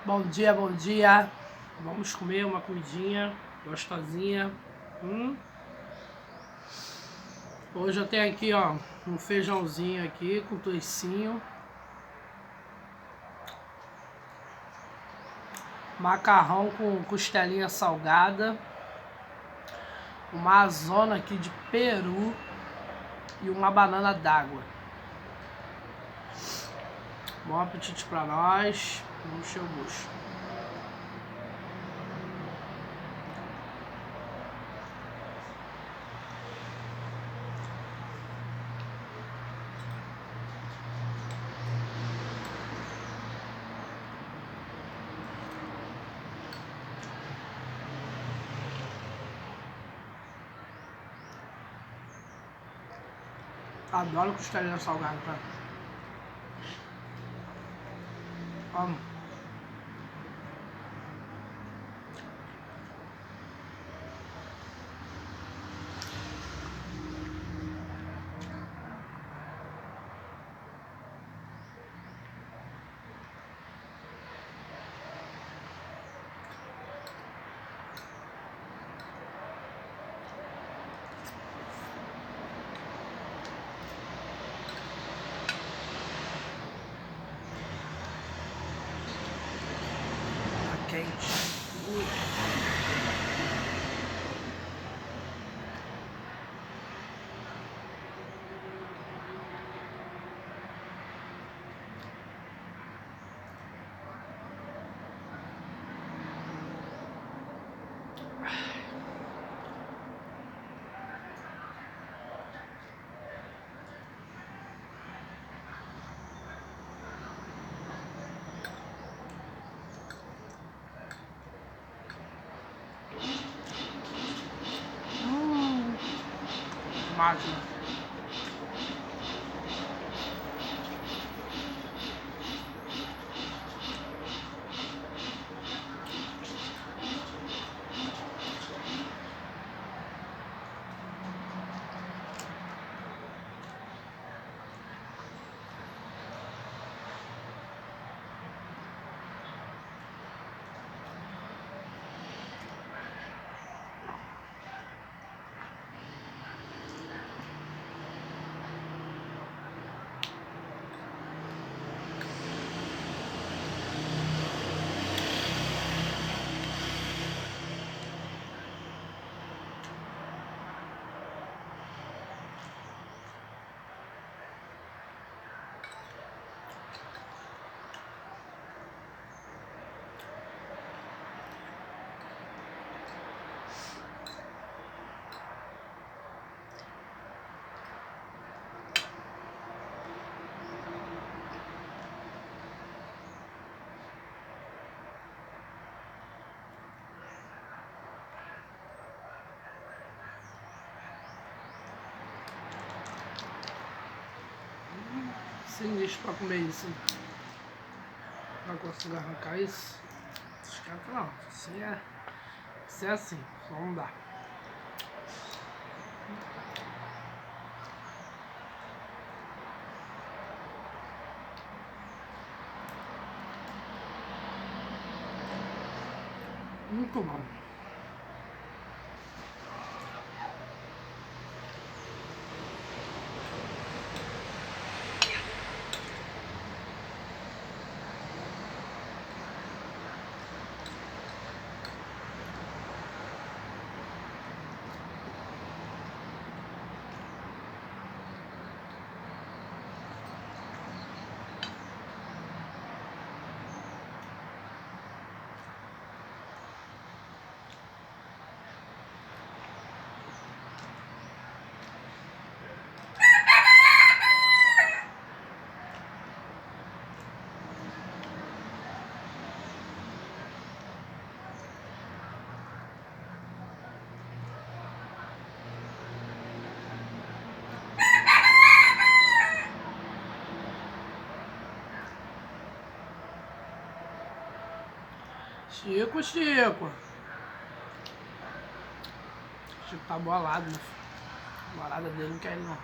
Bom dia, bom dia. Vamos comer uma comidinha gostosinha. Hoje eu tenho aqui, ó, um feijãozinho aqui com toicinho, macarrão com costelinha salgada, uma azona aqui de peru e uma banana d'água. Bom apetite pra nós. Vamos encher o bucho. Adoro costelinha salgada, tá? Amo. Tá quente. Máquina. Sinistro pra comer isso. Não consigo arrancar isso. Esquenta não. Assim é assim. Só não dá. Muito bom. Chico. Chico tá bolado, né? A morada dele não quer ir não.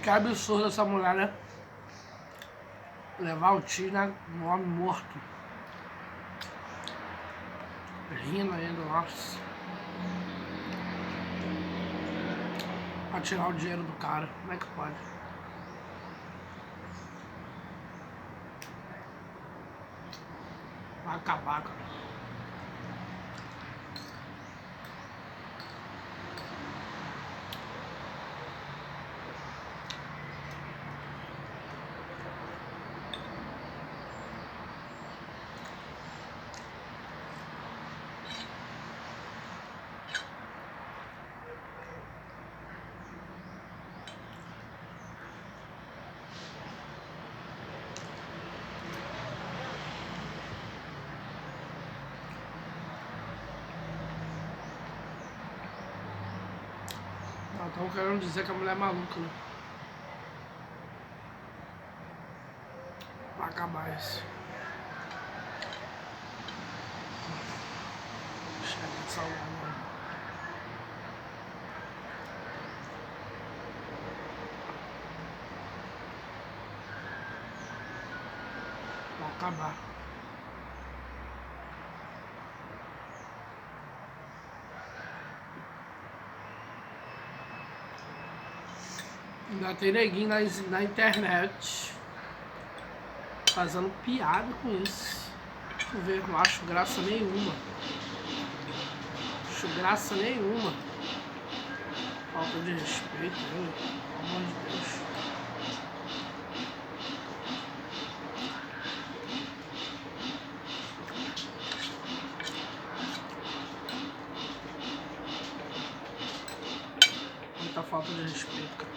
Que absurdo essa mulher, né? Levar um tiro no homem morto. Rindo ainda, nossa. Pra tirar o dinheiro do cara. Como é que pode? Vai acabar, cara. Estão querendo dizer que a mulher é maluca, né? Vai acabar isso. Chega de salgar, né? Vai acabar. Ainda tem neguinho na internet fazendo piada com isso. Deixa eu ver, não acho graça nenhuma. Acho graça nenhuma. Falta de respeito, né? Pelo amor de Deus. Muita falta de respeito, cara.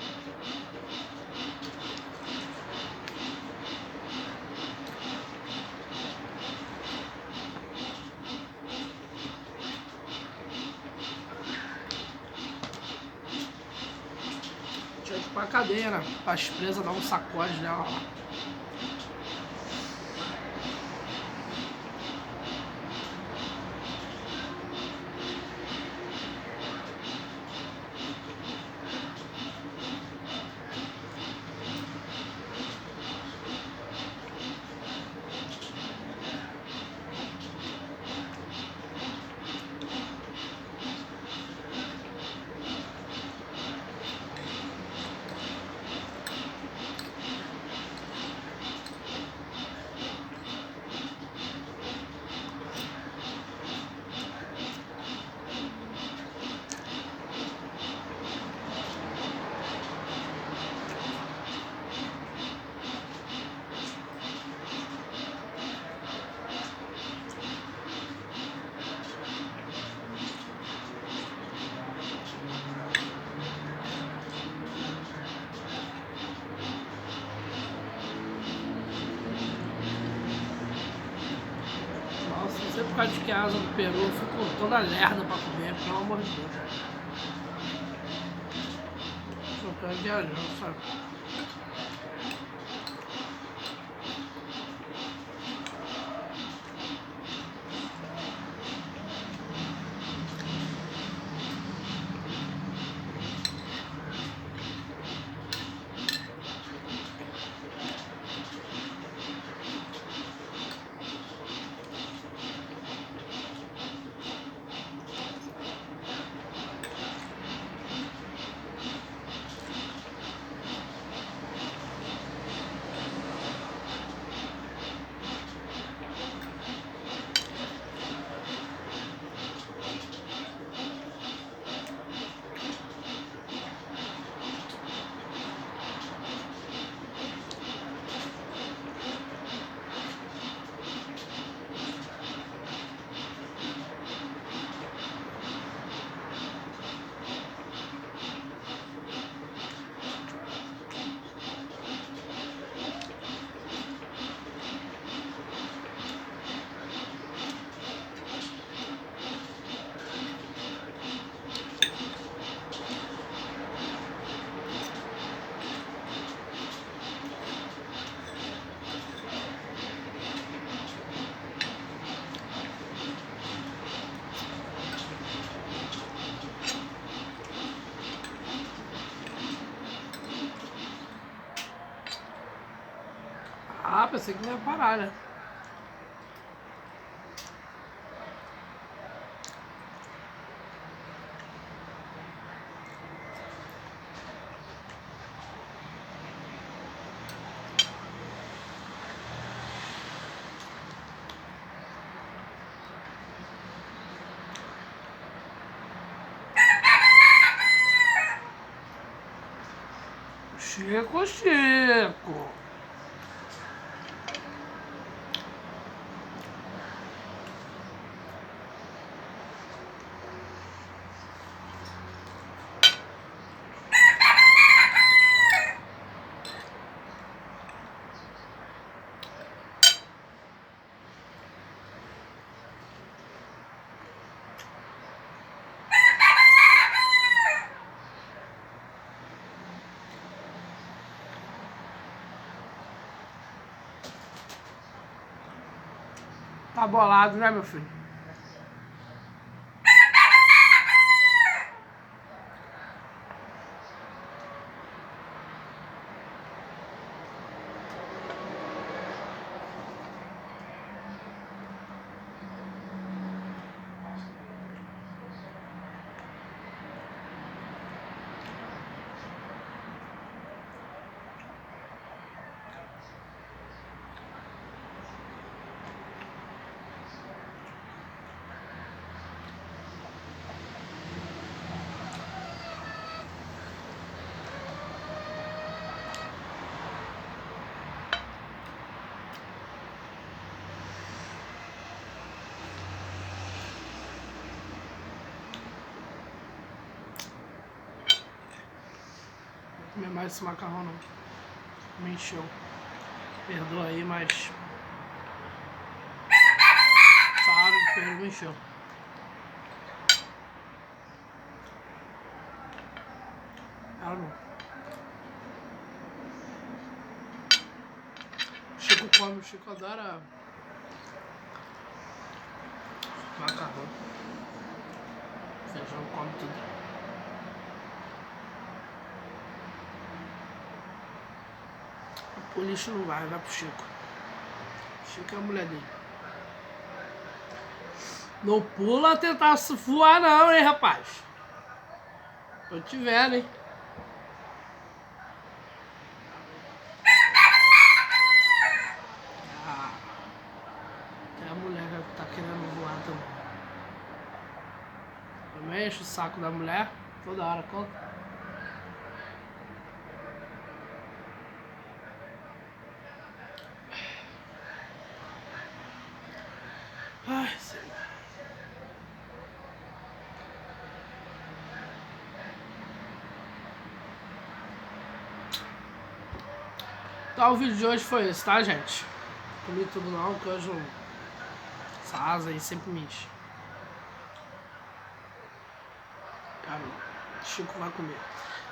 Tinha que ir pra cadeia, né? As presas dar um sacode nela lá. Sempre por causa de que a asa do peru eu fico toda lerda pra comer, pelo amor de Deus. Só tô viajando, sabe? Ah, pensei que não ia parar, né? Chico, Chico. Tá bolado, né, meu filho? Não vou comer mais esse macarrão, não. Me encheu. Perdoa aí, mas... essa água de peru me encheu. Ela não. Chico come, o Chico adora macarrão. Feijão, come tudo. O lixo não vai pro Chico. Chico é a mulher dele. Não pula tentar voar não, hein, rapaz. Tô te vendo, hein. Ah, tem a mulher que tá querendo voar também. Também enche o saco da mulher, toda hora conta. Ai, Senhor. Então o vídeo de hoje foi esse, tá, gente? Comi tudo não, que hoje essa asa aí sempre me enche. Cara, o Chico vai comer.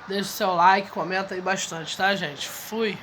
Deixa o seu like, comenta aí bastante, tá, gente? Fui!